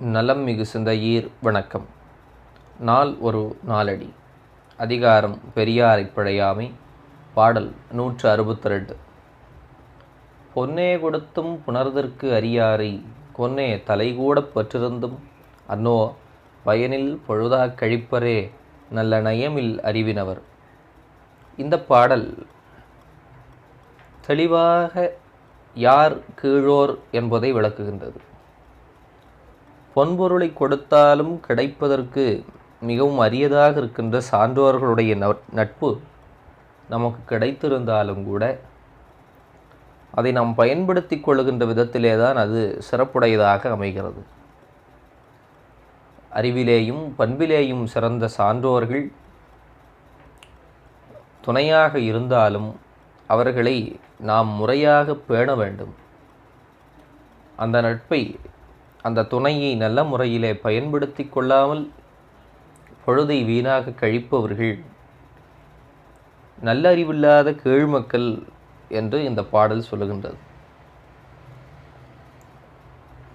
நலம் மிகு சிந்தையீர் வணக்கம். நாள் ஒரு நாளடி. அதிகாரம் பெரியாரைப் பிழையாமை. பாடல் 162. பொன்னே கொடுத்தும் புணர்தற்கு அறியாரை கொன்னே தலைகூடப் பற்றிருந்தும் அன்னோ பயனில் பொழுதாக் கழிப்பரே நல்ல நயமில் அறிவினவர். இந்த பாடல் தெளிவாக யார் கீழோர் என்பதை விளக்குகின்றது. பொன்பொருளை கொடுத்தாலும் கிடைப்பதற்கு மிகவும் அரியதாக இருக்கின்ற சான்றோர்களுடைய நட்பு நமக்கு கிடைத்திருந்தாலும் கூட அதை நாம் பயன்படுத்தி கொள்ளுகின்ற விதத்திலே தான் அது சிறப்புடையதாக அமைகிறது. அறிவிலேயும் பண்பிலேயும் சிறந்த சான்றோர்கள் துணையாக இருந்தாலும் அவர்களை நாம் முறையாக பேண வேண்டும். அந்த நட்பை, அந்த துணையை நல்ல முறையிலே பயன்படுத்தி கொள்ளாமல் பொழுதை வீணாக கழிப்பவர்கள் நல்ல அறிவில்லாத கீழ்மக்கள் என்று இந்த பாடல் சொல்லுகின்றது.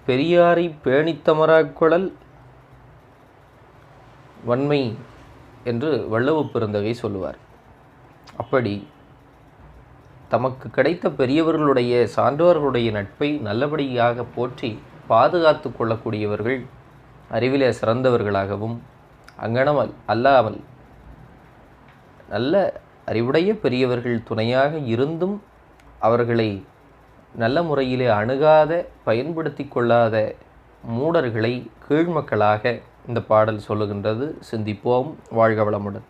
பெரியாரை பேணித்தமராக்குழல் வன்மை என்று வள்ளுவப் பெருந்தகை சொல்லுவார். அப்படி தமக்கு கிடைத்த பெரியவர்களுடைய சான்றோர்களுடைய நட்பை நல்லபடியாக போற்றி பாதுகாத்து கொள்ளக்கூடியவர்கள் அறிவிலே சிறந்தவர்களாகவும் அங்கனம் அல்லாமல் நல்ல அறிவுடைய பெரியவர்கள் துணையாக இருந்தும் அவர்களை நல்ல முறையிலே அணுகாத, பயன்படுத்தி கொள்ளாத மூடர்களை கீழ்மக்களாக இந்த பாடல் சொல்லுகின்றது. சிந்திப்போம். வாழ்க வளமுடன்.